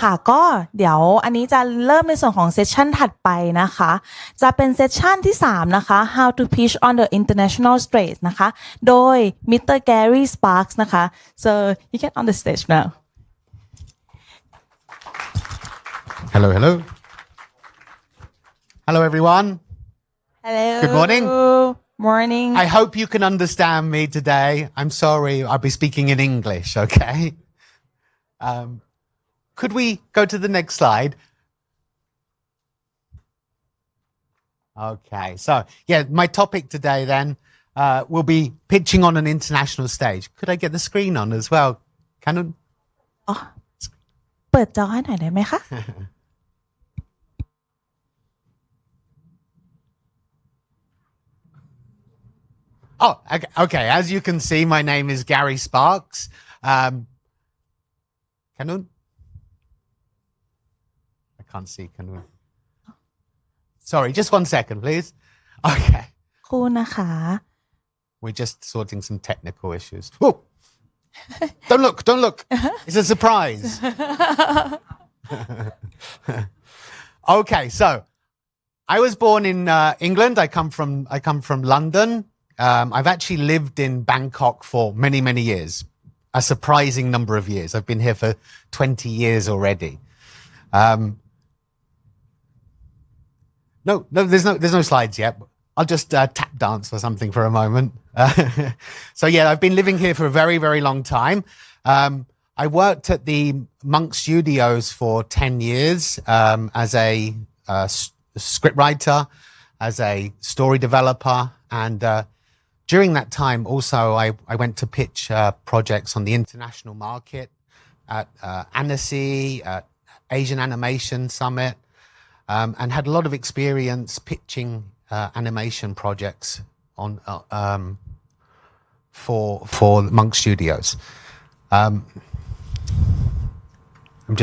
ค่ะก็เดี๋ยวอันนี้จะเริ่มในส่วนของเซสชันถัดไปนะคะจะเป็นเซสชันที่3นะคะ How to pitch on the international stage นะคะโดย Mr. Gary Sparks นะคะ so you can on the stage now Hello, hello. Hello, everyone. Hello. Good morning. Morning. I hope you can understand me today. I'm sorry, I'll be speaking in English, okay? Could we go to the next slide? Okay, so yeah, my topic today then will be pitching on an international stage. Could I get the screen on as well? Canon? เปิดจอให้หน่อยได้ไหมคะ Oh, okay. As you can see, my name is Gary Sparks. Canon? I can't see Canon. Sorry, just 1 second, please. Okay. ครูนะคะ We're just sorting some technical issues. Oh, don't look. It's a surprise. Okay, so I was born in England. I come from London. I've actually lived in Bangkok for many years, a surprising number of years. I've been here for 20 years already. No, there's no slides yet. I'll just tap dance or something for a moment. So yeah, I've been living here for a very long time. I worked at the Monk Studios for 10 years as a scriptwriter, as a story developer, and during that time also I went to pitch projects on the international market at Annecy, Asian Animation Summit, and had a lot of experience pitching animation projects on for Monk Studios. I'm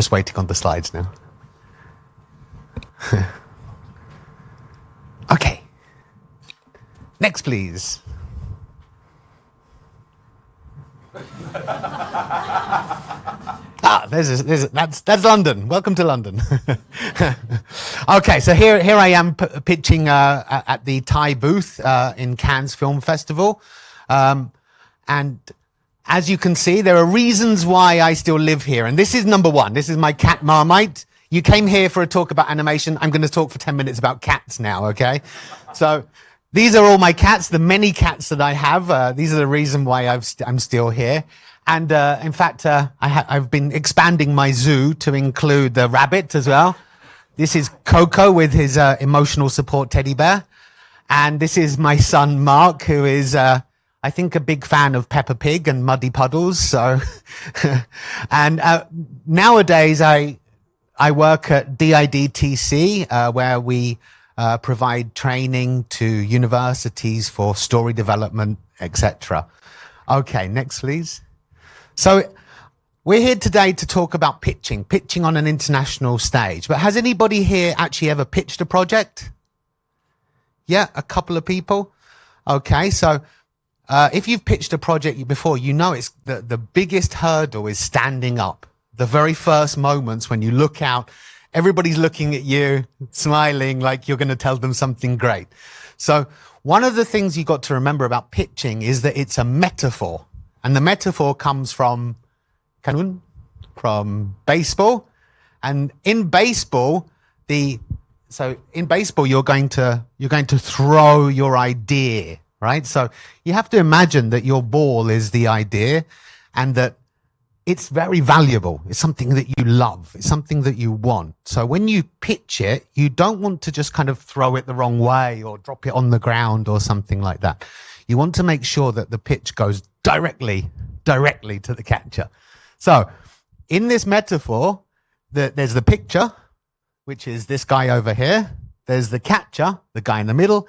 just waiting on the slides now. Okay. Next, please. That's London. Welcome to London. Okay, so here I am pitching at the Thai booth in Cannes Film Festival, and as you can see, there are reasons why I still live here, and this is number one. This is my cat Marmite. You came here for a talk about animation. I'm going to talk for 10 minutes about cats now, okay? So these are all my cats, the many cats that I have. These are the reason why I'm still here. And in fact, I've been expanding my zoo to include the rabbit as well. This is Coco with his emotional support teddy bear. And this is my son, Mark, who is, I think, a big fan of Peppa Pig and Muddy Puddles. So, and nowadays I work at DIDTC, where we provide training to universities for story development, etc. Okay, next, please. So we're here today to talk about pitching on an international stage. But has anybody here actually ever pitched a project? Yeah, a couple of people. Okay, so if you've pitched a project before, you know it's the biggest hurdle is standing up. The very first moments when you look out, everybody's looking at you, smiling like you're going to tell them something great. So one of the things you got to remember about pitching is that it's a metaphor. And the metaphor comes from baseball. And in baseball, you're going to throw your idea, right? So you have to imagine that your ball is the idea and that it's very valuable. It's something that you love. It's something that you want. So when you pitch it, you don't want to just kind of throw it the wrong way or drop it on the ground or something like that. You want to make sure that the pitch goes directly to the catcher. So in this metaphor, there's the picture, which is this guy over here. There's the catcher, the guy in the middle,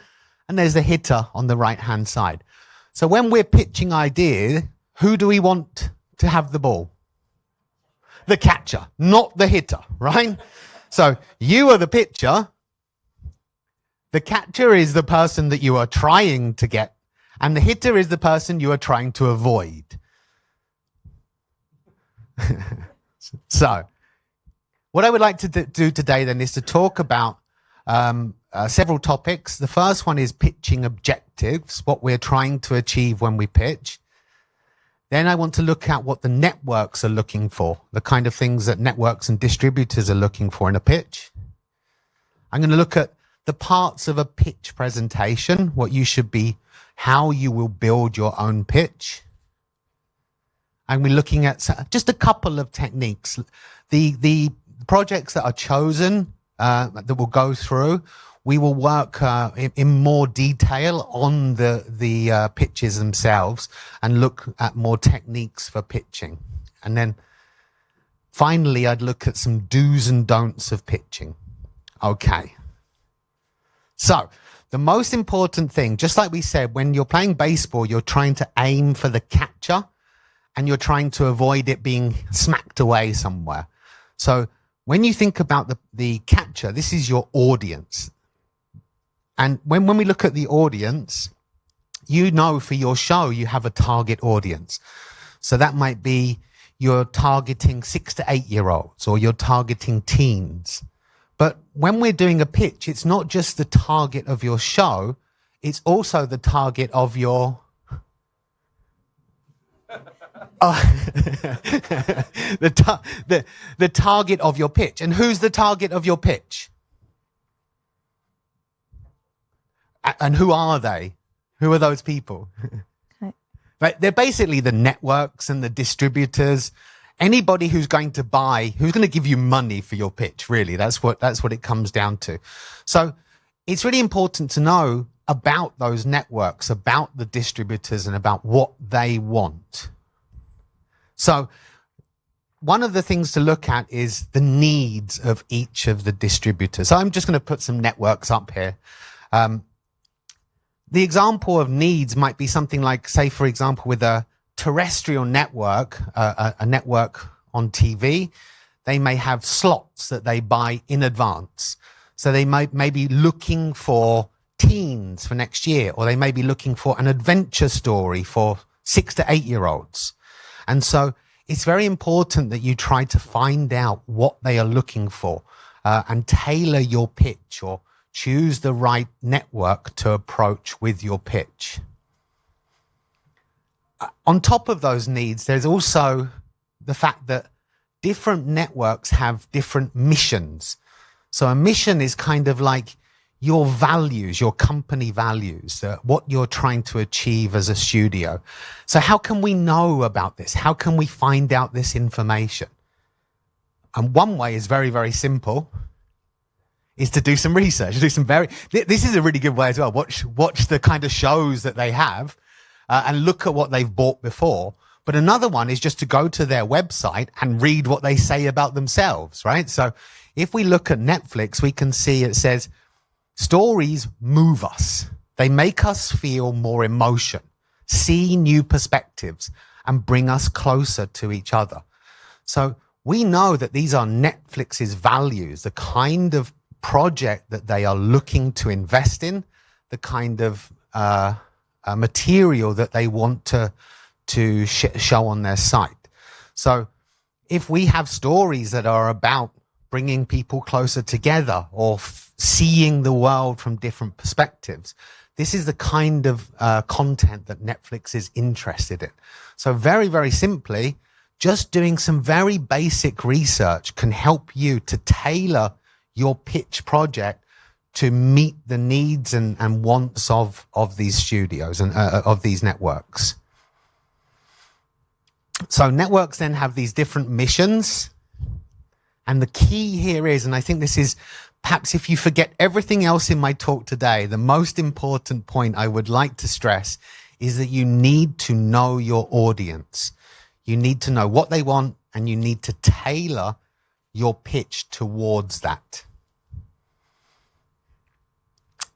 and there's the hitter on the right-hand side. So when we're pitching ideas, who do we want to have the ball? The catcher, not the hitter, right? So you are the pitcher. The catcher is the person that you are trying to get, and the hitter is the person you are trying to avoid. So what I would like to do today then is to talk about several topics. The first one is pitching objectives, what we're trying to achieve when we pitch. Then I want to look at what the networks are looking for, the kind of things that networks and distributors are looking for in a pitch. I'm going to look at the parts of a pitch presentation, what you should be, how you will build your own pitch. And we're looking at just a couple of techniques. The projects that are chosen that we'll go through, we will work in more detail on the pitches themselves and look at more techniques for pitching. And then finally, I'd look at some do's and don'ts of pitching. Okay. So the most important thing, just like we said, when you're playing baseball, you're trying to aim for the catcher and you're trying to avoid it being smacked away somewhere. So when you think about the catcher, this is your audience. And when we look at the audience, you know for your show, you have a target audience. So that might be you're targeting 6 to 8 year olds or you're targeting teens. But when we're doing a pitch, it's not just the target of your show, it's also the target of your the target of your pitch. And who's the target of your pitch? And who are they? Who are those people? Okay. Right, they're basically the networks and the distributors. Anybody who's going to buy, who's going to give you money for your pitch, really. That's what it comes down to. So it's really important to know about those networks, about the distributors, and about what they want. So one of the things to look at is the needs of each of the distributors. So I'm just going to put some networks up here. The example of needs might be something like, say, for example, with a terrestrial network, a network on TV, they may have slots that they buy in advance. So they may be looking for teens for next year, or they may be looking for an adventure story for 6 to 8 year olds. And so it's very important that you try to find out what they are looking for and tailor your pitch or choose the right network to approach with your pitch. On top of those needs, there's also the fact that different networks have different missions. So a mission is kind of like your values, your company values, what you're trying to achieve as a studio. So how can we know about this? How can we find out this information? And one way is very, very simple, is to do some research, this is a really good way as well. Watch the kind of shows that they have and look at what they've bought before. But another one is just to go to their website and read what they say about themselves, right? So if we look at Netflix, we can see it says, stories move us. They make us feel more emotion, see new perspectives, and bring us closer to each other. So we know that these are Netflix's values, the kind of project that they are looking to invest in, the kind of material that they want to show on their site. So if we have stories that are about bringing people closer together or seeing the world from different perspectives, this is the kind of content that Netflix is interested in. So very, very simply, just doing some very basic research can help you to tailor your pitch project to meet the needs and wants of these studios and of these networks. So networks then have these different missions. And the key here is, and I think this is perhaps if you forget everything else in my talk today, the most important point I would like to stress is that you need to know your audience. You need to know what they want and you need to tailor your pitch towards that.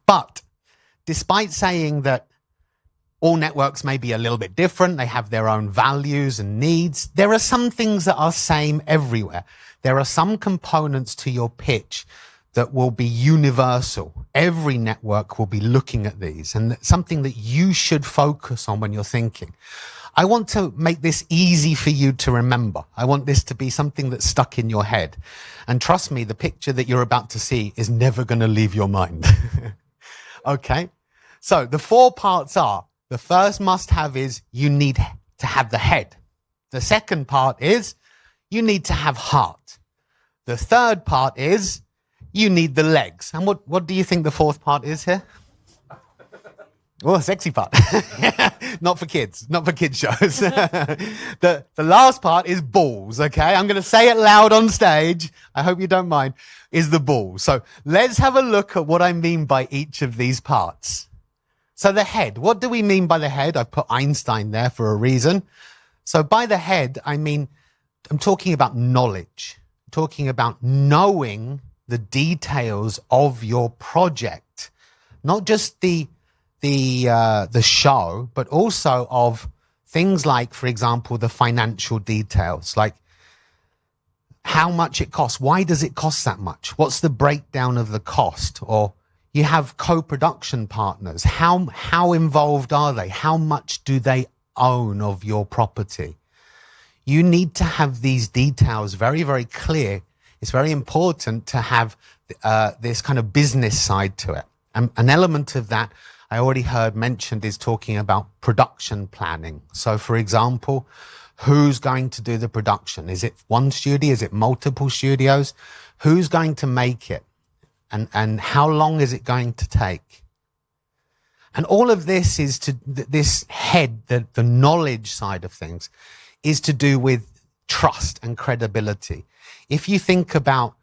But despite saying that all networks may be a little bit different, they have their own values and needs, there are some things that are same everywhere. There are some components to your pitch that will be universal. Every network will be looking at these, and something that you should focus on when you're thinking, I want to make this easy for you to remember. I want this to be something that's stuck in your head. And trust me, the picture that you're about to see is never going to leave your mind. Okay? So the 4 parts are, the first must-have is you need to have the head. The second part is you need to have heart. The third part is you need the legs. And what do you think the 4th part is here? Oh, sexy part. Not for kids shows. The last part is balls, okay? I'm going to say it loud on stage. I hope you don't mind. Is the balls. So let's have a look at what I mean by each of these parts. So the head, what do we mean by the head? I put Einstein there for a reason. So by the head, I'm talking about knowledge. I'm talking about knowing the details of your project, not just the show, but also of things like, for example, the financial details, like how much it costs. Why does it cost that much? What's the breakdown of the cost? Or you have co-production partners. How involved are they? How much do they own of your property? You need to have these details very, very clear. It's very important to have this kind of business side to it. And an element of that I already heard mentioned is talking about production planning. So for example, who's going to do the production? Is it one studio? Is it multiple studios? Who's going to make it? And how long is it going to take? And all of this is this head, the knowledge side of things, is to do with trust and credibility. If you think about,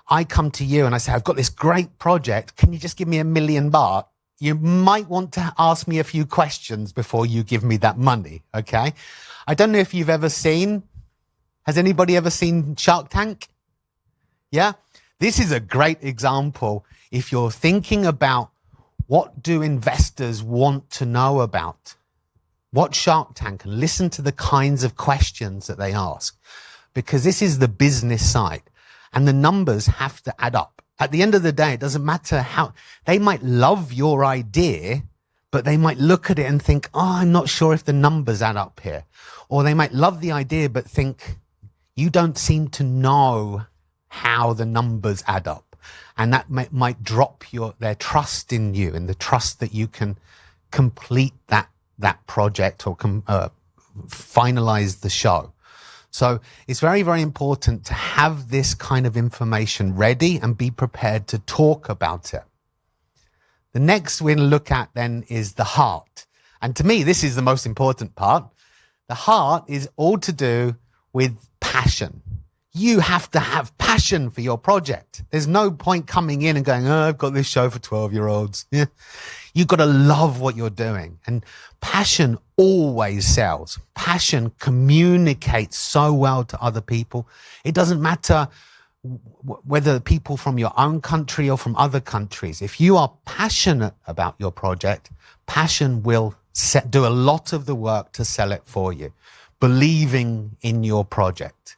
I come to you and I say, I've got this great project. Can you just give me $1 million baht? You might want to ask me a few questions before you give me that money, okay? I don't know if you've ever seen, has anybody ever seen Shark Tank? Yeah? This is a great example if you're thinking about what do investors want to know about. Watch Shark Tank and listen to the kinds of questions that they ask, because this is the business side and the numbers have to add up. At the end of the day, it doesn't matter how they might love your idea, but they might look at it and think, oh, I'm not sure if the numbers add up here. Or they might love the idea, but think you don't seem to know how the numbers add up. And that might drop their trust in you and the trust that you can complete that project or finalize the show. So it's very, very important to have this kind of information ready and be prepared to talk about it. The next we're going to look at then is the heart. And to me, this is the most important part. The heart is all to do with passion. You have to have passion for your project. There's no point coming in and going, oh, I've got this show for 12-year-olds. Yeah. You've got to love what you're doing. And passion always sells. Passion communicates so well to other people. It doesn't matter whether people from your own country or from other countries. If you are passionate about your project, passion will do a lot of the work to sell it for you, believing in your project.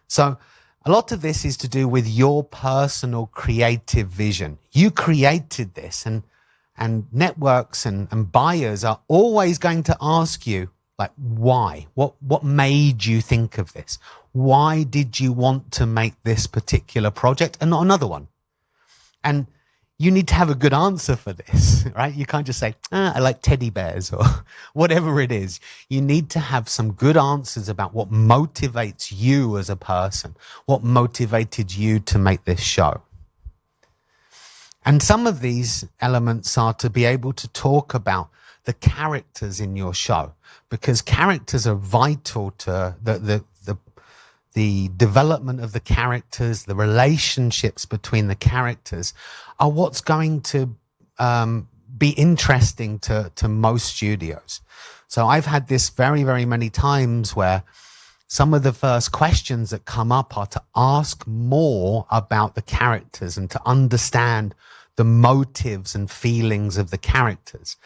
So a lot of this is to do with your personal creative vision. You created this, and networks and buyers are always going to ask you, like, why? What made you think of this? Why did you want to make this particular project and not another one? And you need to have a good answer for this, right? You can't just say, I like teddy bears or whatever it is. You need to have some good answers about what motivates you as a person, what motivated you to make this show. And some of these elements are to be able to talk about the characters in your show, because characters are vital to the development of the characters. The relationships between the characters are what's going to be interesting to most studios. So I've had this very, very many times where some of the first questions that come up are to ask more about the characters and to understand the motives and feelings of the characters.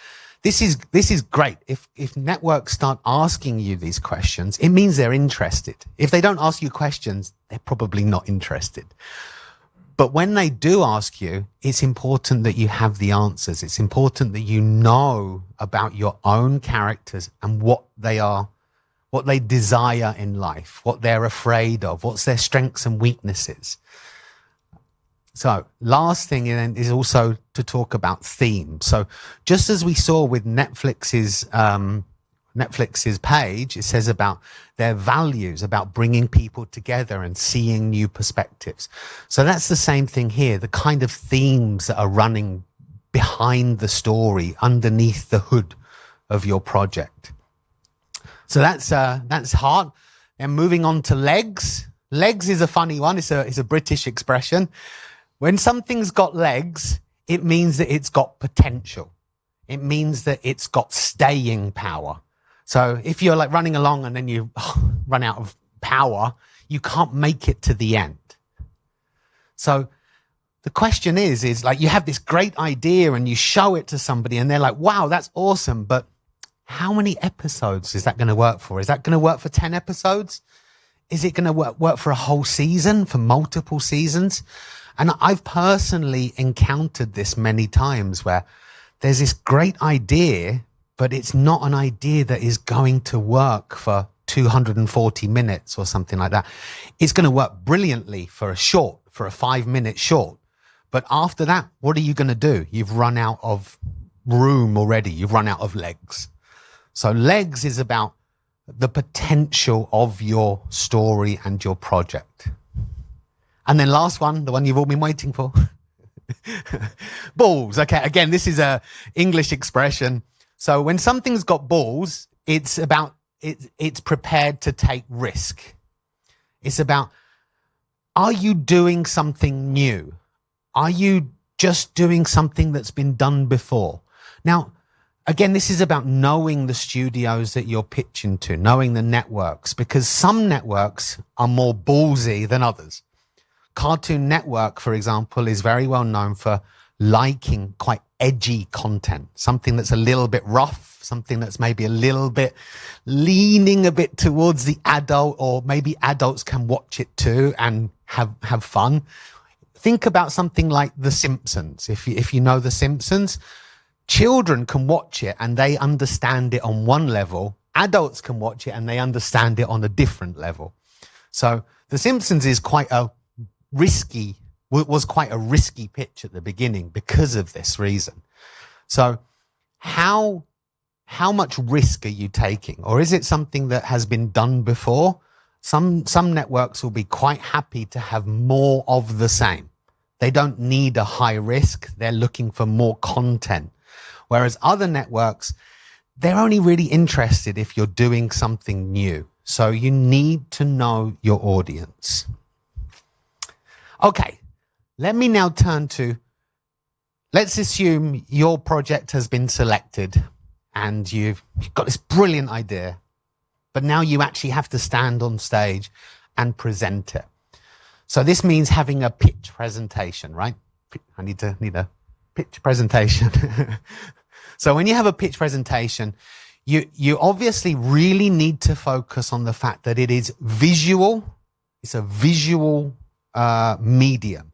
This is great. If networks start asking you these questions, it means they're interested. If they don't ask you questions, they're probably not interested. But when they do ask you, it's important that you have the answers. It's important that you know about your own characters and what they desire in life, what they're afraid of, what's their strengths and weaknesses. So last thing is also to talk about themes. So just as we saw with Netflix's page, it says about their values, about bringing people together and seeing new perspectives. So that's the same thing here, the kind of themes that are running behind the story, underneath the hood of your project. So that's hard. And moving on to legs. Legs is a funny one. It's a British expression. When something's got legs, it means that it's got potential. It means that it's got staying power. So if you're like running along and then you run out of power, you can't make it to the end. So the question is like you have this great idea and you show it to somebody and they're like, wow, that's awesome. But how many episodes is that going to work for? Is that going to work for 10 episodes? Is it going to work for a whole season, for multiple seasons? And I've personally encountered this many times where there's this great idea, but it's not an idea that is going to work for 240 minutes or something like that. It's going to work brilliantly for a 5-minute short. But after that, what are you going to do? You've run out of room already. You've run out of legs. So legs is about the potential of your story and your project. And then last one, the one you've all been waiting for. Balls. Okay, again, this is a English expression. So when something's got balls, it's prepared to take risk. It's about, are you doing something new? Are you just doing something that's been done before? Now, again, this is about knowing the studios that you're pitching to, knowing the networks, because some networks are more ballsy than others. Cartoon Network, for example, is very well known for liking quite edgy content, something that's a little bit rough, something that's maybe a little bit leaning a bit towards the adult, or maybe adults can watch it too and have fun. Think about something like The Simpsons. If you know The Simpsons, children can watch it and they understand it on one level. Adults can watch it and they understand it on a different level. So The Simpsons is was quite a risky pitch at the beginning because of this reason. So how much risk are you taking? Or is it something that has been done before? Some networks will be quite happy to have more of the same. They don't need a high risk. They're looking for more content. Whereas other networks, they're only really interested if you're doing something new. So you need to know your audience. Okay, let me now turn to, let's assume your project has been selected and you've got this brilliant idea, but now you actually have to stand on stage and present it. So this means having a pitch presentation, right? I need a pitch presentation. So when you have a pitch presentation, you obviously really need to focus on the fact that it is visual. It's a visual medium.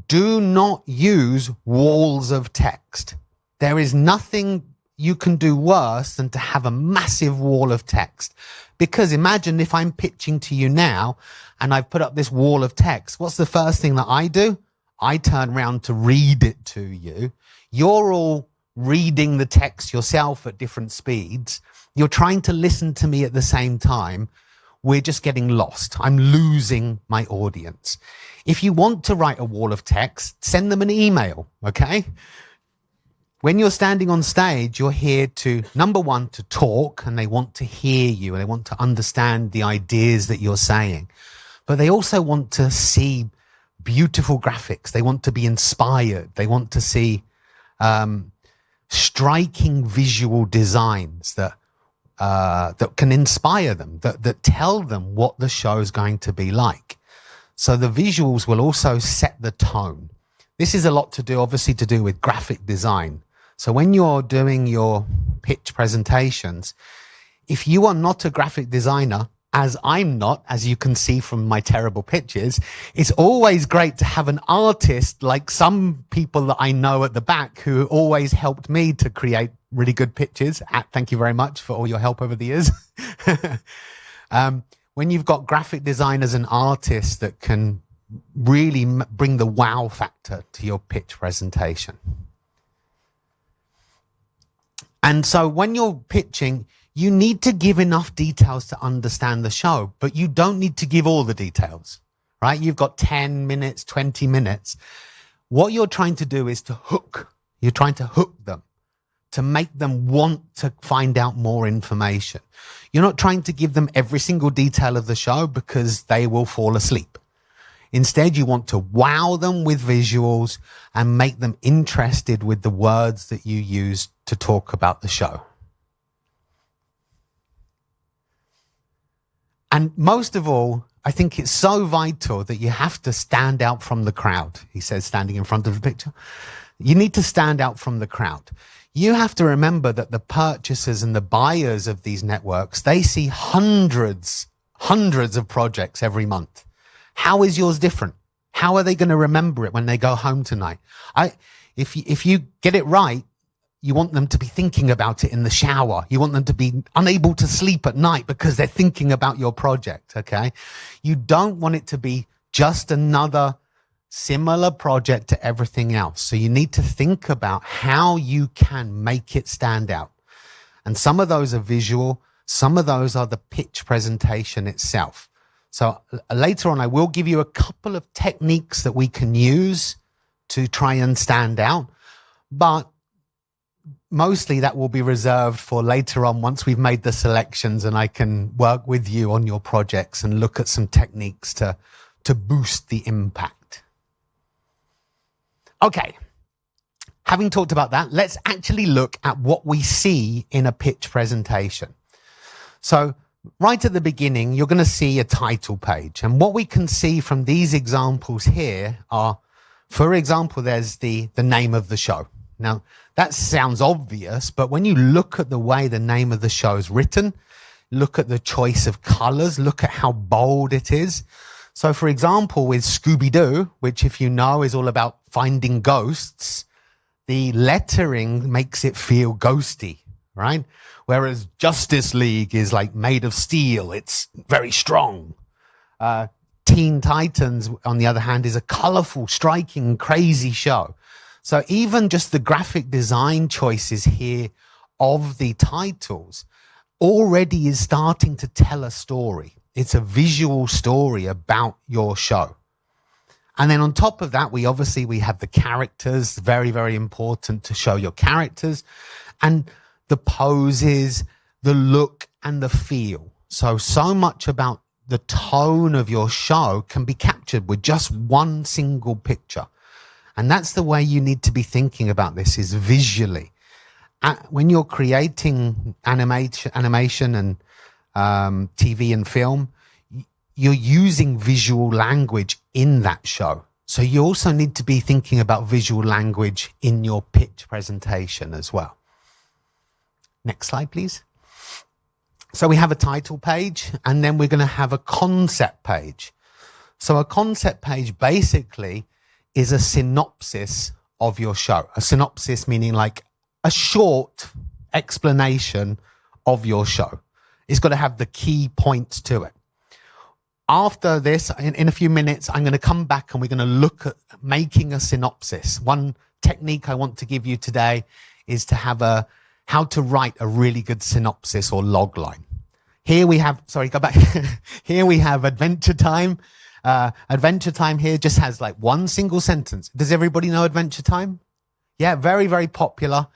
Do not use walls of text. There is nothing you can do worse than to have a massive wall of text. Because imagine if I'm pitching to you now and I've put up this wall of text, what's the first thing that I do? I turn around to read it to you. You're all reading the text yourself at different speeds. You're trying to listen to me at the same time. We're just getting lost. I'm losing my audience. If you want to write a wall of text, send them an email, okay? When you're standing on stage, you're here to, number one, to talk, and they want to hear you, and they want to understand the ideas that you're saying. But they also want to see beautiful graphics. They want to be inspired. They want to see striking visual designs that can inspire them, that tell them what the show is going to be like. So the visuals will also set the tone. This is a lot to do, obviously, to do with graphic design. So when you're doing your pitch presentations, if you are not a graphic designer, as I'm not, as you can see from my terrible pictures, it's always great to have an artist like some people that I know at the back who always helped me to create really good pictures. Thank you very much for all your help over the years. When you've got graphic designers and artists that can really bring the wow factor to your pitch presentation. And so when you're pitching, you need to give enough details to understand the show, but you don't need to give all the details, right? You've got 10 minutes, 20 minutes. What you're trying to do is to hook. You're trying to hook them, to make them want to find out more information. You're not trying to give them every single detail of the show because they will fall asleep. Instead, you want to wow them with visuals and make them interested with the words that you use to talk about the show. And most of all, I think it's so vital that you have to stand out from the crowd. He says, standing in front of the picture. You need to stand out from the crowd. You have to remember that the purchasers and the buyers of these networks, they see hundreds of projects every month. How is yours different? How are they going to remember it when they go home tonight? If you get it right, you want them to be thinking about it in the shower. You want them to be unable to sleep at night because they're thinking about your project, okay? You don't want it to be just another similar project to everything else. So you need to think about how you can make it stand out. And some of those are visual. Some of those are the pitch presentation itself. So later on, I will give you a couple of techniques that we can use to try and stand out. But mostly that will be reserved for later on once we've made the selections and I can work with you on your projects and look at some techniques to boost the impact. Okay. Having talked about that, let's actually look at what we see in a pitch presentation. So right at the beginning, you're going to see a title page. And what we can see from these examples here are, for example, there's the name of the show. Now, that sounds obvious, but when you look at the way the name of the show is written, look at the choice of colors, look at how bold it is. So, for example, with Scooby-Doo, which, if you know, is all about finding ghosts, the lettering makes it feel ghosty, right? Whereas Justice League is like made of steel. It's very strong. Teen Titans, on the other hand, is a colorful, striking, crazy show. So even just the graphic design choices here of the titles already is starting to tell a story. It's a visual story about your show. And then on top of that, we have the characters, very, very important to show your characters, and the poses, the look and the feel. So much about the tone of your show can be captured with just one single picture. And that's the way you need to be thinking about this, is visually. When you're creating animation and TV and film, you're using visual language in that show. So you also need to be thinking about visual language in your pitch presentation as well. Next slide, please. So we have a title page, and then we're going to have a concept page. So a concept page basically is a synopsis of your show. A synopsis meaning like a short explanation of your show. It's got to have the key points to it. After this, in a few minutes, I'm going to come back and we're going to look at making a synopsis. One technique I want to give you today is to have how to write a really good synopsis or log line. Here we have, sorry, go back. Here we have Adventure Time. Adventure Time here just has like one single sentence. Does everybody know Adventure Time? Yeah, very, very popular.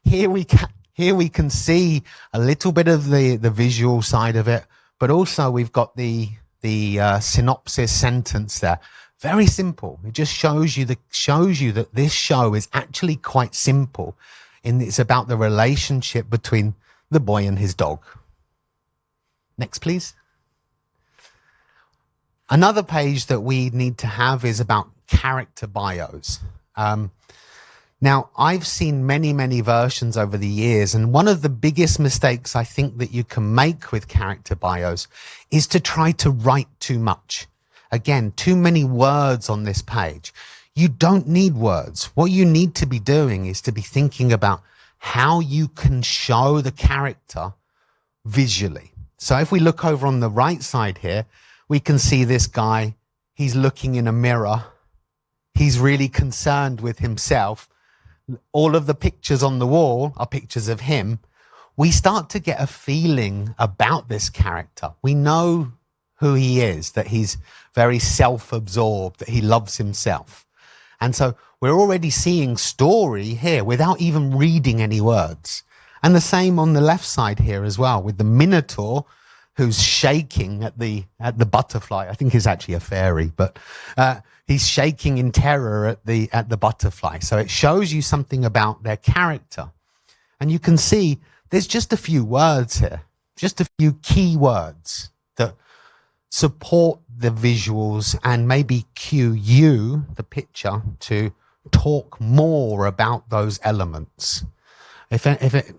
Here we can see a little bit of the visual side of it, but also we've got the synopsis sentence there. Very simple. It just shows you that this show is actually quite simple, and it's about the relationship between the boy and his dog. Next, please. Another page that we need to have is about character bios. Now, I've seen many versions over the years, and one of the biggest mistakes I think that you can make with character bios is to try to write too much. Again, too many words on this page. You don't need words. What you need to be doing is to be thinking about how you can show the character visually. So if we look over on the right side here, we can see this guy. He's looking in a mirror. He's really concerned with himself. All of the pictures on the wall are pictures of him. We start to get a feeling about this character. We know who he is, that he's very self-absorbed, that he loves himself. And so we're already seeing story here without even reading any words. And the same on the left side here as well, with the Minotaur who's shaking at the butterfly. I think he's actually a fairy, but he's shaking in terror at the butterfly. So it shows you something about their character. And you can see there's just a few words here, just a few key words that support the visuals and maybe cue you, the picture, to talk more about those elements. If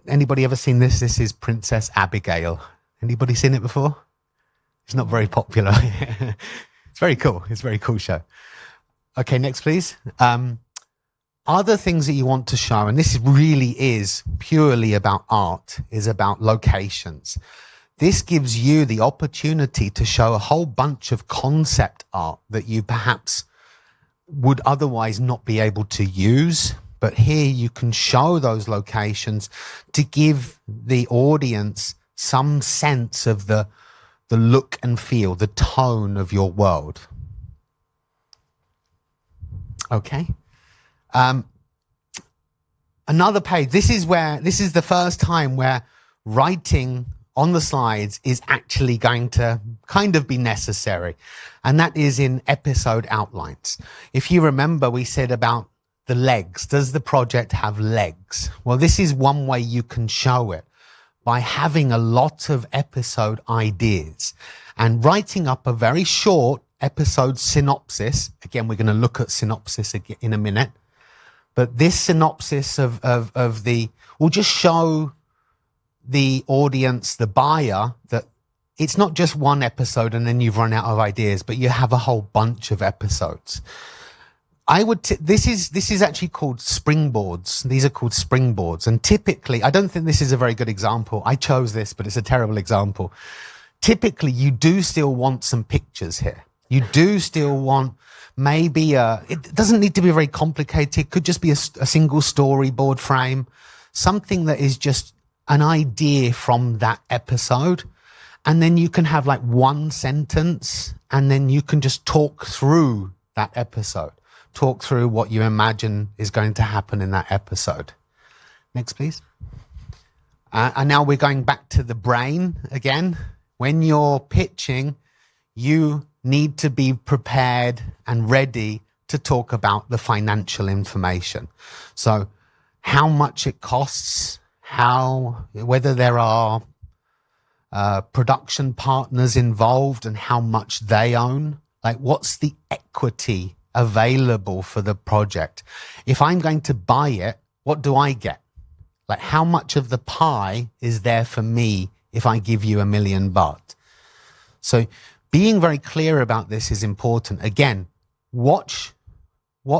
anybody ever seen this is Princess Abigail. Anybody seen it before? It's not very popular. It's very cool. It's a very cool show. Okay, next please. Other things that you want to show, and this really is purely about art, is about locations. This gives you the opportunity to show a whole bunch of concept art that you perhaps would otherwise not be able to use. But here you can show those locations to give the audience some sense of the look and feel, the tone of your world. Okay. Another page. This is the first time where writing on the slides is actually going to kind of be necessary. And that is in episode outlines. If you remember, we said about the legs. Does the project have legs? Well, this is one way you can show it, by having a lot of episode ideas and writing up a very short episode synopsis. Again, we're going to look at synopsis in a minute. But this synopsis will just show the audience, the buyer, that it's not just one episode and then you've run out of ideas, but you have a whole bunch of episodes. This is actually called springboards. These are called springboards. And typically, I don't think this is a very good example. I chose this, but it's a terrible example. Typically, you do still want some pictures here. You do still want maybe it doesn't need to be very complicated. It could just be a single storyboard frame, something that is just an idea from that episode. And then you can have like one sentence and then you can just talk through that episode. Talk through what you imagine is going to happen in that episode. Next, please. And now we're going back to the brain again. When you're pitching, you need to be prepared and ready to talk about the financial information. So how much it costs, whether there are production partners involved and how much they own, like what's the equity available for the project. If I'm going to buy it, what do I get? Like how much of the pie is there for me if I give you $1 million? So being very clear about this is important. Again, watch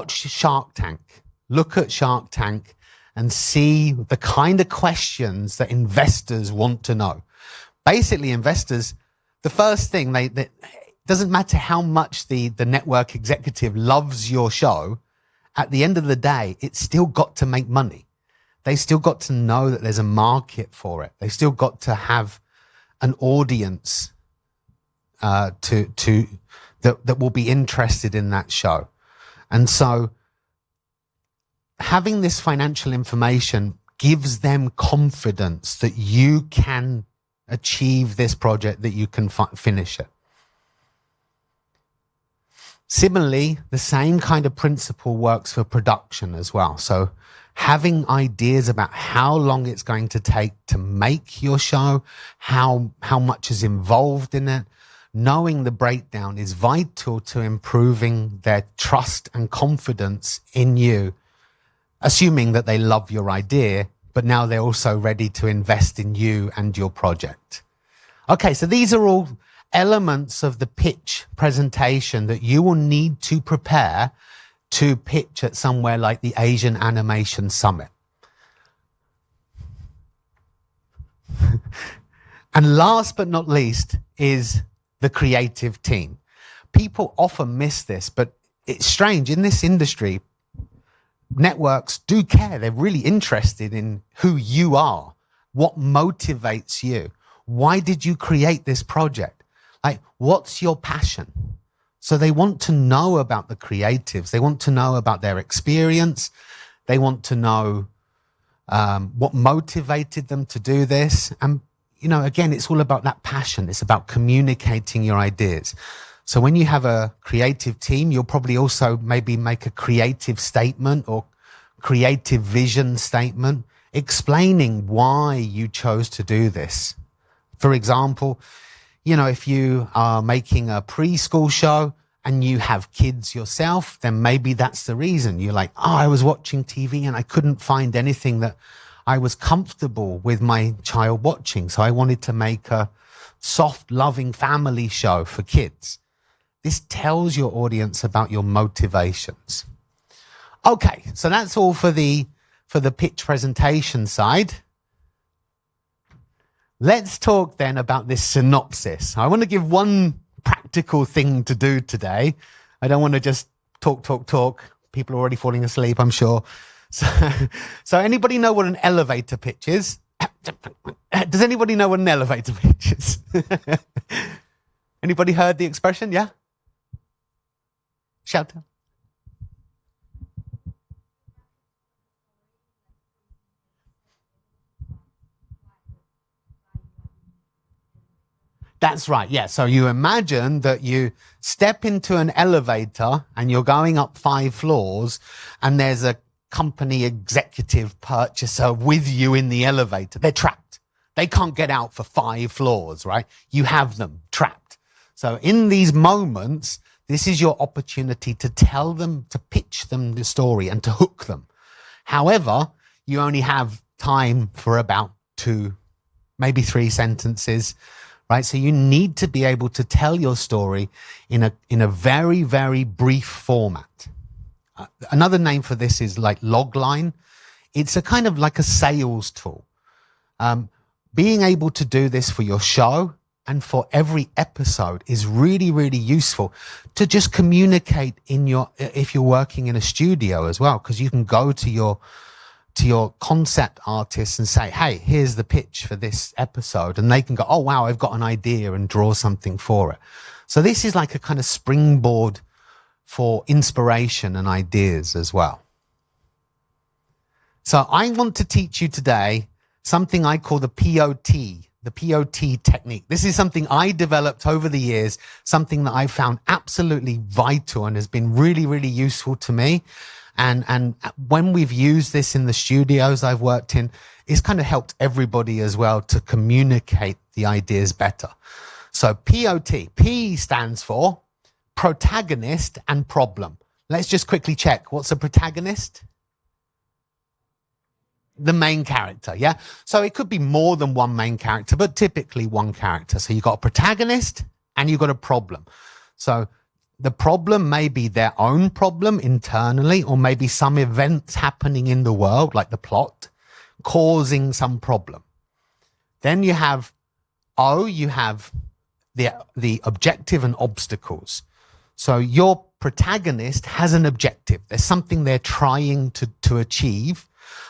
Shark Tank. Look at Shark Tank and see the kind of questions that investors want to know. Basically, investors, the first thing it doesn't matter how much the network executive loves your show, at the end of the day, it's still got to make money. They still got to know that there's a market for it. They still got to have an audience that will be interested in that show. And so having this financial information gives them confidence that you can achieve this project, that you can finish it. Similarly, the same kind of principle works for production as well. So having ideas about how long it's going to take to make your show, how much is involved in it, knowing the breakdown is vital to improving their trust and confidence in you assuming that they love your idea, but now they're also ready to invest in you and your project. Okay, so these are all elements of the pitch presentation that you will need to prepare to pitch at somewhere like the Asian Animation Summit. And last but not least is the creative team. People often miss this, but it's strange. In this industry, networks do care. They're really interested in who you are, what motivates you. Why did you create this project? Like, what's your passion? So they want to know about the creatives. They want to know about their experience. They want to know what motivated them to do this. And, you know, again, it's all about that passion. It's about communicating your ideas. So when you have a creative team, you'll probably also maybe make a creative statement or creative vision statement explaining why you chose to do this. For example, you know, if you are making a preschool show and you have kids yourself, then maybe that's the reason. You're like, oh, I was watching TV and I couldn't find anything that I was comfortable with my child watching. So I wanted to make a soft, loving family show for kids. This tells your audience about your motivations. Okay, so that's all for the pitch presentation side. Let's talk then about this synopsis. I want to give one practical thing to do today. I don't want to just talk. People are already falling asleep, I'm sure. So anybody know what an elevator pitch is? Does anybody know what an elevator pitch is? Anybody heard the expression? Yeah? Shout out. That's right, yeah. So you imagine that you step into an elevator and you're going up 5 floors and there's a company executive purchaser with you in the elevator. They're trapped. They can't get out for 5 floors, right? You have them trapped. So in these moments, this is your opportunity to tell them, to pitch them the story and to hook them. However, you only have time for about 2, maybe 3 sentences. Right? So you need to be able to tell your story in a very, very brief format. Another name for this is like logline. It's a kind of like a sales tool. Being able to do this for your show and for every episode is really, really useful to just communicate if you're working in a studio as well, because you can go to your concept artists and say, hey, here's the pitch for this episode. And they can go, oh, wow, I've got an idea and draw something for it. So this is like a kind of springboard for inspiration and ideas as well. So I want to teach you today something I call the POT technique. This is something I developed over the years, something that I found absolutely vital and has been really, really useful to me. And when we've used this in the studios I've worked in, it's kind of helped everybody as well to communicate the ideas better. So POT, P stands for protagonist and problem. Let's just quickly check. What's a protagonist? The main character, yeah? So it could be more than one main character, but typically one character. So you've got a protagonist and you've got a problem. So the problem may be their own problem internally, or maybe some events happening in the world, like the plot, causing some problem. Then you have O, you have the objective and obstacles. So your protagonist has an objective. There's something they're trying to achieve,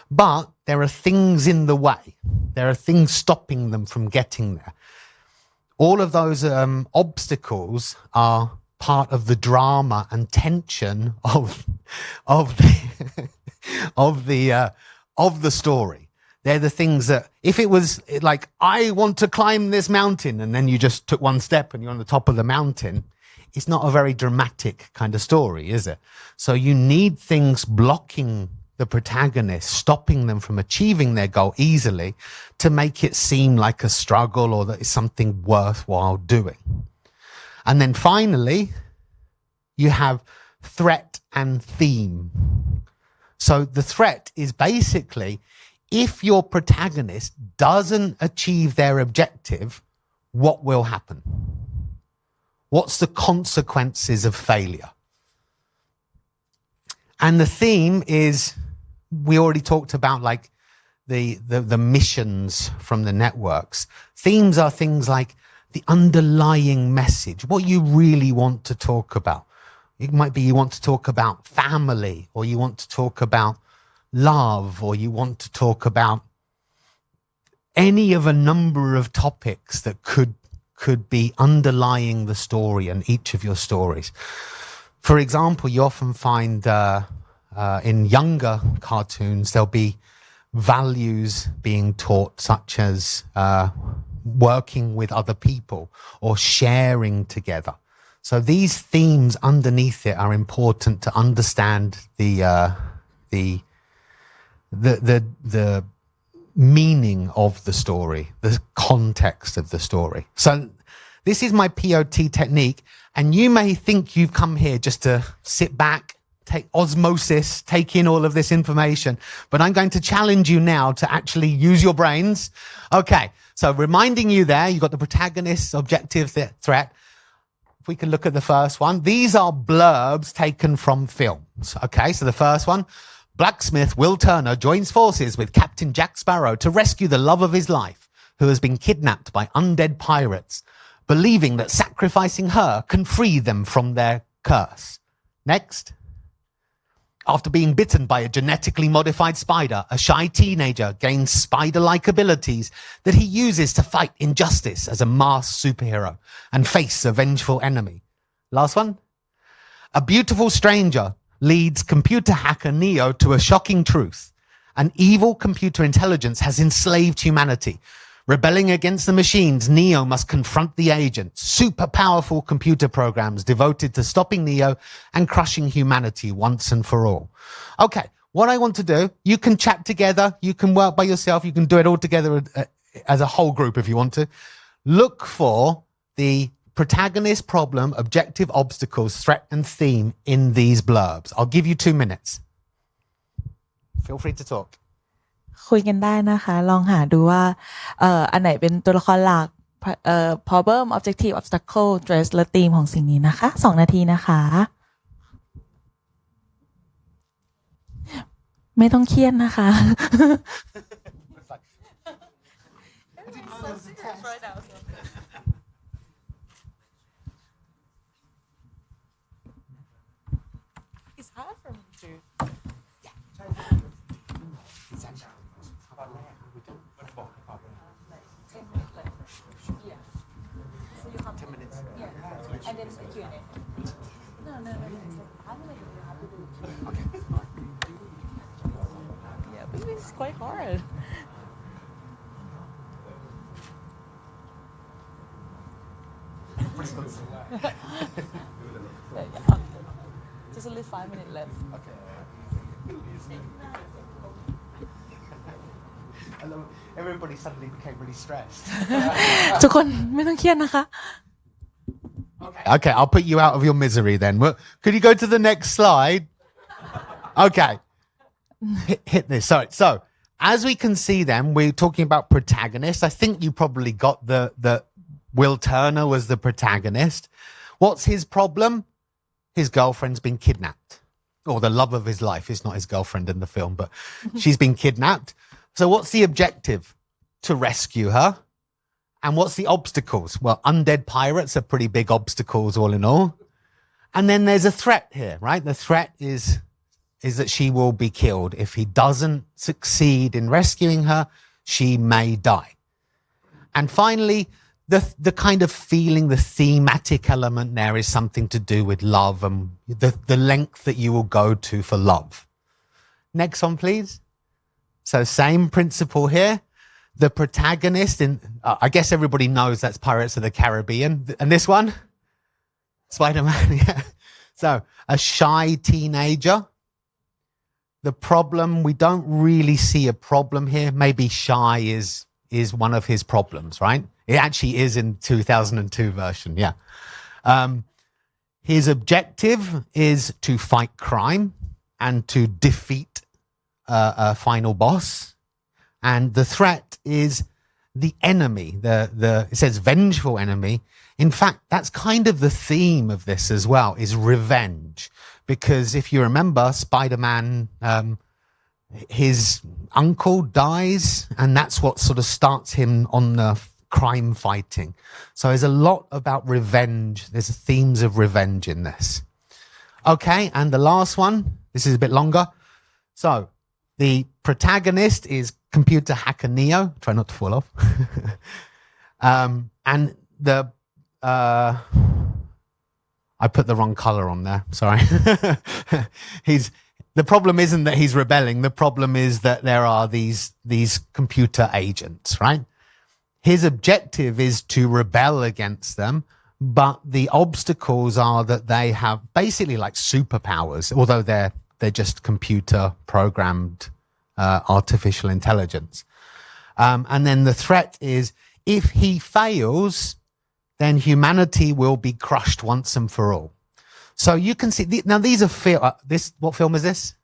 but there are things in the way. There are things stopping them from getting there. All of those obstacles are part of the drama and tension of the story. They're the things that, if it was like, I want to climb this mountain, and then you just took one step and you're on the top of the mountain, it's not a very dramatic kind of story, is it? So you need things blocking the protagonist, stopping them from achieving their goal easily, to make it seem like a struggle or that it's something worthwhile doing. And then finally, you have threat and theme. So the threat is basically if your protagonist doesn't achieve their objective, what will happen? What's the consequences of failure? And the theme is, we already talked about like the missions from the networks. Themes are things like the underlying message, what you really want to talk about. It might be you want to talk about family, or you want to talk about love, or you want to talk about any of a number of topics that could be underlying the story and each of your stories. For example, you often find in younger cartoons, there'll be values being taught, such as working with other people or sharing together. So these themes underneath it are important to understand the meaning of the story, the context of the story. So this is my POT technique, and you may think you've come here just to sit back, take osmosis, take in all of this information, but I'm going to challenge you now to actually use your brains. Okay, so reminding you there, you've got the protagonist, objective, threat. If we can look at the first one, these are blurbs taken from films. Okay, so the first one, blacksmith Will Turner joins forces with Captain Jack Sparrow to rescue the love of his life, who has been kidnapped by undead pirates, believing that sacrificing her can free them from their curse. Next. After being bitten by a genetically modified spider, a shy teenager gains spider-like abilities that he uses to fight injustice as a masked superhero and face a vengeful enemy. Last one. A beautiful stranger leads computer hacker Neo to a shocking truth. An evil computer intelligence has enslaved humanity. Rebelling against the machines, Neo must confront the agents, super powerful computer programs devoted to stopping Neo and crushing humanity once and for all. Okay, what I want to do, you can chat together, you can work by yourself, you can do it all together as a whole group if you want to. Look for the protagonist, problem, objective, obstacles, threat, and theme in these blurbs. I'll give you 2 minutes. Feel free to talk. คุยกันได้นะคะลองหาดูว่าอันไหนเป็นตัวละครหลักproblem objective obstacle stress และ theme ของสิ่งนี้นะคะ2 นาทีนะคะไม่ต้องเครียดนะคะ It's hard for me to and then the Q&A. No. I'm gonna do it. Have to do it. Okay. Yeah, but it's quite hard. Just only 5 minutes left. Okay. Everybody suddenly became really stressed. ทุกคนไม่ต้องเครียดนะคะ Okay, I'll put you out of your misery then. Well, could you go to the next slide? Okay. Hit this. Sorry. So, as we can see then, we're talking about protagonists. I think you probably got the Will Turner was the protagonist. What's his problem? His girlfriend's been kidnapped. Or the love of his life. It's not his girlfriend in the film, but she's been kidnapped. So what's the objective? To rescue her. And what's the obstacles? Well, undead pirates are pretty big obstacles all in all. And then there's a threat here, right? The threat is that she will be killed. If he doesn't succeed in rescuing her, she may die. And finally, the kind of feeling, the thematic element there is something to do with love and the length that you will go to for love. Next one, please. So same principle here. The protagonist in, I guess everybody knows that's Pirates of the Caribbean. And this one? Spider-Man, yeah. So a shy teenager. The problem, we don't really see a problem here. Maybe shy is one of his problems, right? It actually is in 2002 version, yeah. His objective is to fight crime and to defeat final boss, and the threat is the enemy. It says vengeful enemy. In fact, that's kind of the theme of this as well, is revenge. Because if you remember, Spider-Man, his uncle dies, and that's what sort of starts him on the crime fighting. So there's a lot about revenge. There's themes of revenge in this. Okay, and the last one, this is a bit longer. So the protagonist is computer hacker Neo. Try not to fall off. And the I put the wrong color on there. Sorry. The problem isn't that he's rebelling. The problem is that there are these computer agents, right? His objective is to rebel against them, but the obstacles are that they have basically like superpowers, although they're just computer programmed artificial intelligence. And then the threat is if he fails, then humanity will be crushed once and for all. So you can see, now these are what film is this?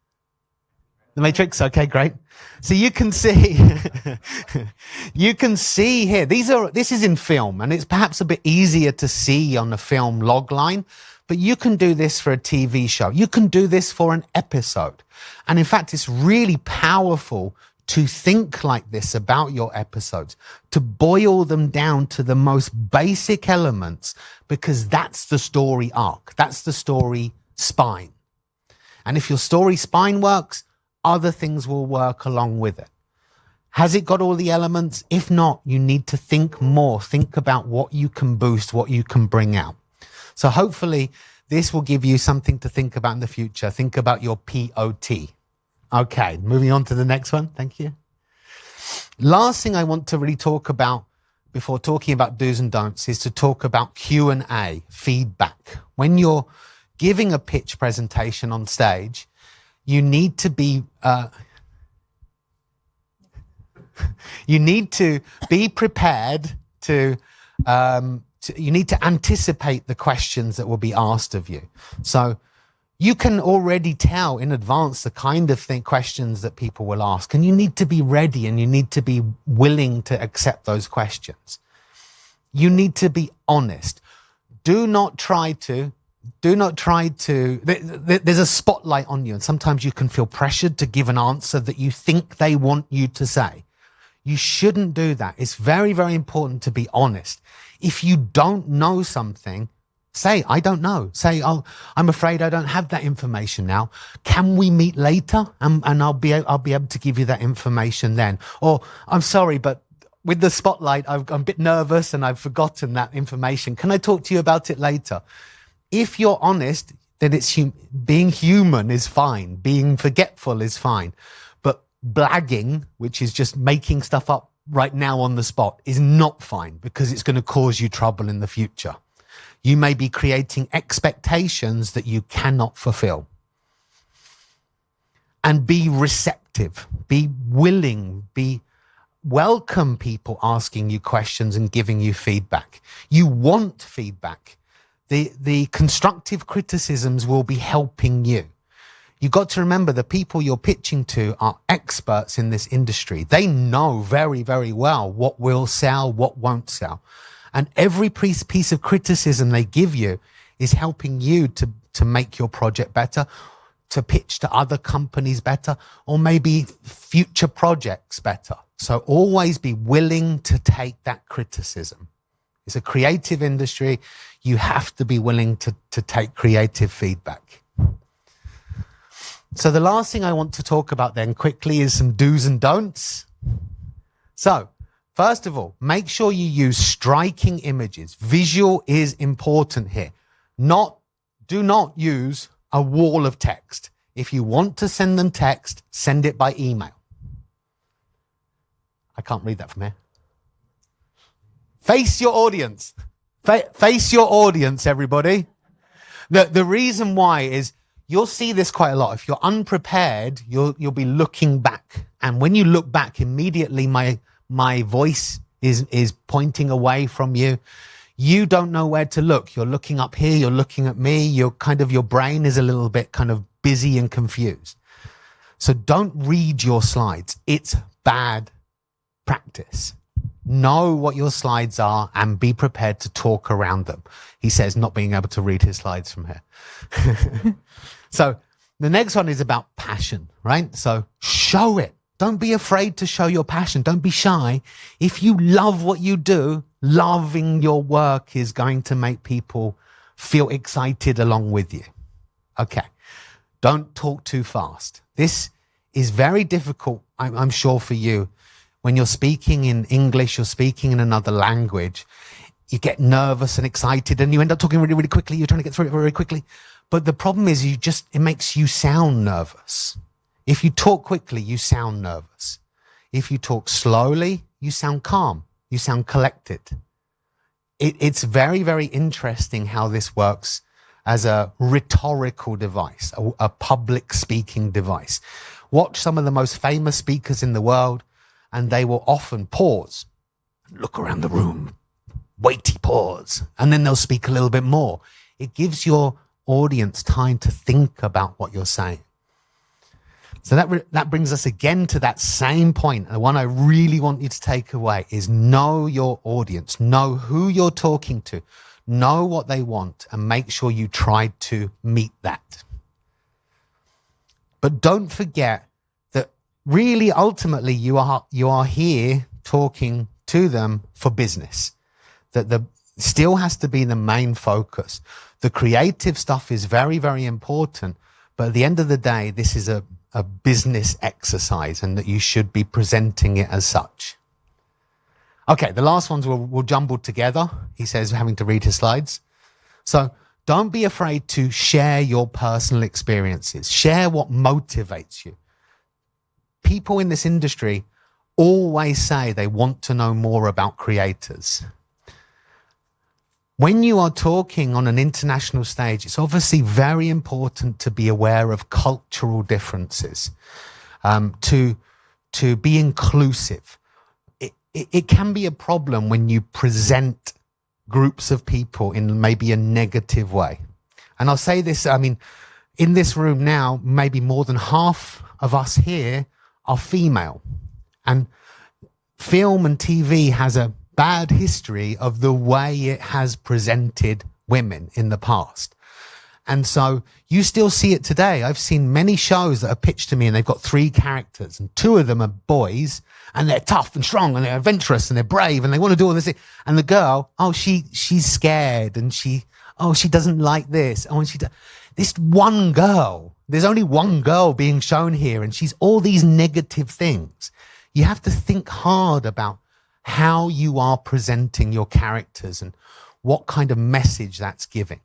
The Matrix? Okay, great. So you can see, you can see here, this is in film, and it's perhaps a bit easier to see on the film log line, but you can do this for a TV show. You can do this for an episode. And in fact, it's really powerful to think like this about your episodes, to boil them down to the most basic elements, because that's the story arc. That's the story spine. And if your story spine works, other things will work along with it. Has it got all the elements? If not, you need to think more. Think about what you can boost, what you can bring out. So hopefully this will give you something to think about in the future. Think about your POT. Okay, moving on to the next one. Thank you. Last thing I want to really talk about before talking about do's and don'ts is to talk about Q&A, feedback. When you're giving a pitch presentation on stage, you need to be prepared to you need to anticipate the questions that will be asked of you. So you can already tell in advance the kind of questions that people will ask, and you need to be ready and you need to be willing to accept those questions. You need to be honest. Do not try to, there's a spotlight on you, and sometimes you can feel pressured to give an answer that you think they want you to say. You shouldn't do that. It's very, very important to be honest. If you don't know something, say, I don't know. Say, oh, I'm afraid I don't have that information now. Can we meet later? And I'll be able to give you that information then. Or, I'm sorry, but with the spotlight, I'm a bit nervous and I've forgotten that information. Can I talk to you about it later? If you're honest, then being human is fine. Being forgetful is fine. But blagging, which is just making stuff up right now on the spot, is not fine, because it's going to cause you trouble in the future. You may be creating expectations that you cannot fulfill. And be receptive, be willing, welcome people asking you questions and giving you feedback. You want feedback. The constructive criticisms will be helping you. You've got to remember the people you're pitching to are experts in this industry. They know very, very well what will sell, what won't sell. And every piece of criticism they give you is helping you to make your project better, to pitch to other companies better, or maybe future projects better. So always be willing to take that criticism. It's a creative industry. You have to be willing to take creative feedback. So the last thing I want to talk about then quickly is some do's and don'ts. So first of all, make sure you use striking images. Visual is important here. Do not use a wall of text. If you want to send them text, send it by email. I can't read that from here. Face your audience. Face your audience, everybody. The reason why is you'll see this quite a lot. If you're unprepared, you'll be looking back. And when you look back, immediately my voice is pointing away from you. You don't know where to look. You're looking up here, you're looking at me, your brain is a little bit kind of busy and confused. So don't read your slides. It's bad practice. Know what your slides are and be prepared to talk around them. He says, not being able to read his slides from here. So the next one is about passion, right? So show it. Don't be afraid to show your passion. Don't be shy. If you love what you do, loving your work is going to make people feel excited along with you. Okay. Don't talk too fast. This is very difficult, I'm sure, for you. When you're speaking in English, you're speaking in another language, you get nervous and excited and you end up talking really, really quickly. You're trying to get through it very quickly. But the problem is it makes you sound nervous. If you talk quickly, you sound nervous. If you talk slowly, you sound calm. You sound collected. It's very, very interesting how this works as a rhetorical device, a public speaking device. Watch some of the most famous speakers in the world, and they will often pause, look around the room, weighty pause, and then they'll speak a little bit more. It gives your audience time to think about what you're saying. So that brings us again to that same point. The one I really want you to take away is know your audience, know who you're talking to, know what they want, and make sure you try to meet that. But don't forget that really ultimately you are here talking to them for business. That still has to be the main focus. The creative stuff is very, very important, but at the end of the day, this is a business exercise and that you should be presenting it as such. Okay, the last ones will jumble together. He says, having to read his slides. So don't be afraid to share your personal experiences. Share what motivates you. People in this industry always say they want to know more about creators. When you are talking on an international stage, it's obviously very important to be aware of cultural differences, to be inclusive. It can be a problem when you present groups of people in maybe a negative way. And I'll say this, I mean, in this room now, maybe more than half of us here are female. And film and TV has a bad history of the way it has presented women in the past. And so you still see it today. I've seen many shows that are pitched to me and they've got 3 characters and 2 of them are boys and they're tough and strong and they're adventurous and they're brave and they want to do all this. And the girl, she's scared and she doesn't like this. Oh, and this one girl, there's only one girl being shown here and she's all these negative things. You have to think hard about how you are presenting your characters and what kind of message that's giving.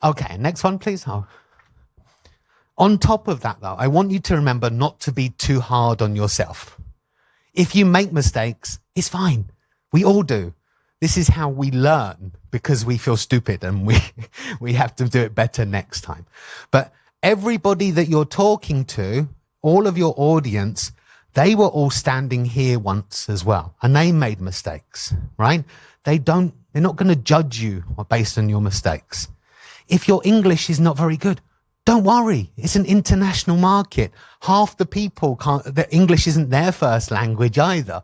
Okay, next one, please. Oh. On top of that, though, I want you to remember not to be too hard on yourself. If you make mistakes, it's fine. We all do. This is how we learn because we feel stupid and we have to do it better next time. But everybody that you're talking to, all of your audience, they were all standing here once as well, and they made mistakes, right? They're not going to judge you based on your mistakes. If your English is not very good, don't worry. It's an international market. Half the people their English isn't their first language either.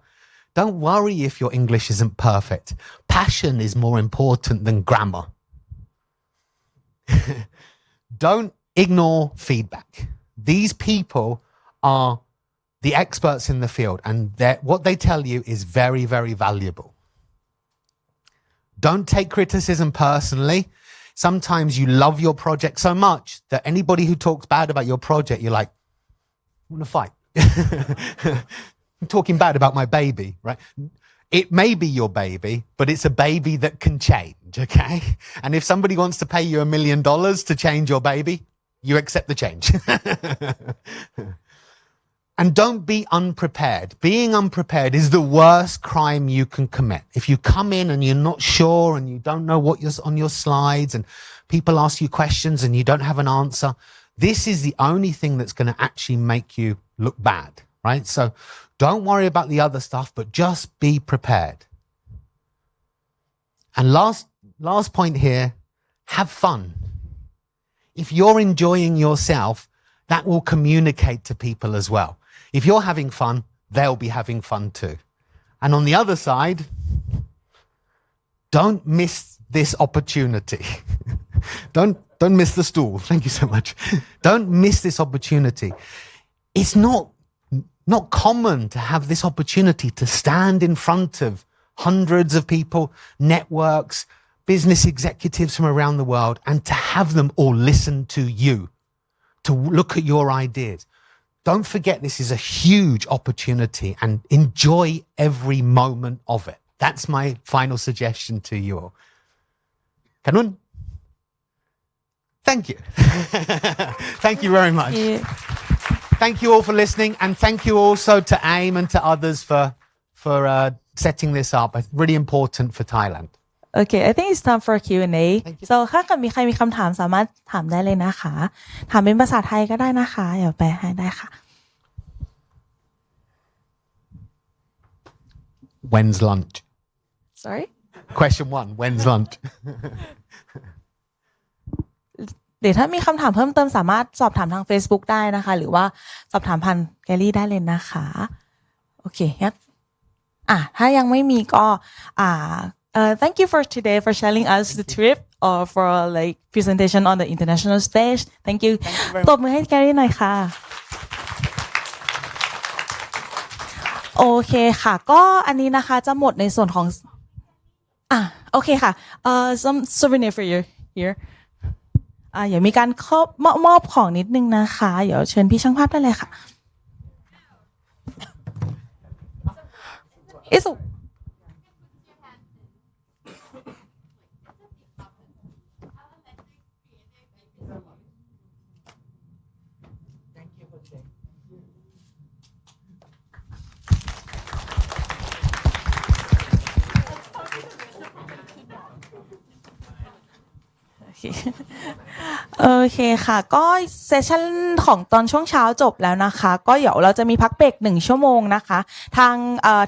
Don't worry if your English isn't perfect. Passion is more important than grammar. Don't ignore feedback. These people are the experts in the field, and what they tell you is very, very valuable. Don't take criticism personally. Sometimes you love your project so much that anybody who talks bad about your project, you're like, I want to fight. I'm talking bad about my baby, right? It may be your baby, but it's a baby that can change, okay? And if somebody wants to pay you $1 million to change your baby, you accept the change. And don't be unprepared. Being unprepared is the worst crime you can commit. If you come in and you're not sure and you don't know what you're on your slides and people ask you questions and you don't have an answer, this is the only thing that's going to actually make you look bad, right? So don't worry about the other stuff, but just be prepared. And last point here, have fun. If you're enjoying yourself, that will communicate to people as well. If you're having fun, they'll be having fun too. And on the other side, don't miss this opportunity. Don't miss the stool. Thank you so much. Don't miss this opportunity. It's not common to have this opportunity to stand in front of hundreds of people, networks, business executives from around the world, and to have them all listen to you, to look at your ideas. Don't forget this is a huge opportunity and enjoy every moment of it. That's my final suggestion to you all. Kanun? Thank you. Thank you very much. Thank you all for listening, and thank you also to AIM and to others for setting this up. It's really important for Thailand. Okay, I think it's time for Q&A. So ถ้าเกิดมีใครมีคำถามสามารถถามได้เลยนะคะถามเป็นภาษาไทยก็ได้นะคะเดี๋ยวแปลให้ได้ค่ะ When's lunch? Sorry? Question 1. When's lunch? เดี๋ยวถ้ามีคำถามเพิ่มเติมสามารถสอบถามทาง Facebook ได้นะคะหรือว่าสอบถามผ่านแกลลี่ได้เลยนะคะโอเคงั้นถ้ายังไม่มีก็thank you for today for sharing us the trip or for like presentation on the international stage. Thank you. ตบมือให้แกลลี่หน่อยค่ะโอเคค่ะก็อันนี้นะคะจะหมดในส่วนของโอเคค่ะsome souvenir for you here เดี๋ยวมีการมอบของนิดนึงนะคะเดี๋ยวเชิญพี่ช่างภาพได้เลยค่ะโอเคค่ะก็เซสชั่นของตอนช่วงเช้าจบแล้วนะคะก็เดี๋ยวเราจะมีพักเบรก1 ชั่วโมงนะคะทา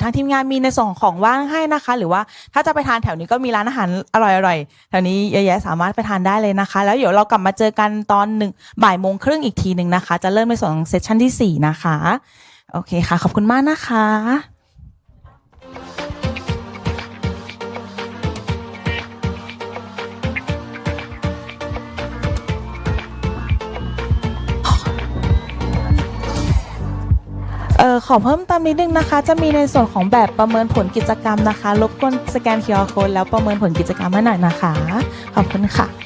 งทีมงานมีในส่วนของว่างให้นะคะหรือว่าถ้าจะไปทานแถวนี้ก็มีร้านอาหารอร่อยๆแถวนี้เยอะแยะสามารถไปทานได้เลยนะคะแล้วเดี๋ยวเรากลับมาเจอกันตอนบ่ายโมงครึ่งอีกทีหนึ่งนะคะจะเริ่มในส่วนของเซสชั่นที่4นะคะโอเคค่ะขอบคุณมากนะคะขอเพิ่มเติมนิดนึงนะคะจะมีในส่วนของแบบประเมินผลกิจกรรมนะคะรบกวนสแกน QR Code แล้วประเมินผลกิจกรรมให้หน่อยนะคะขอบคุณค่ะ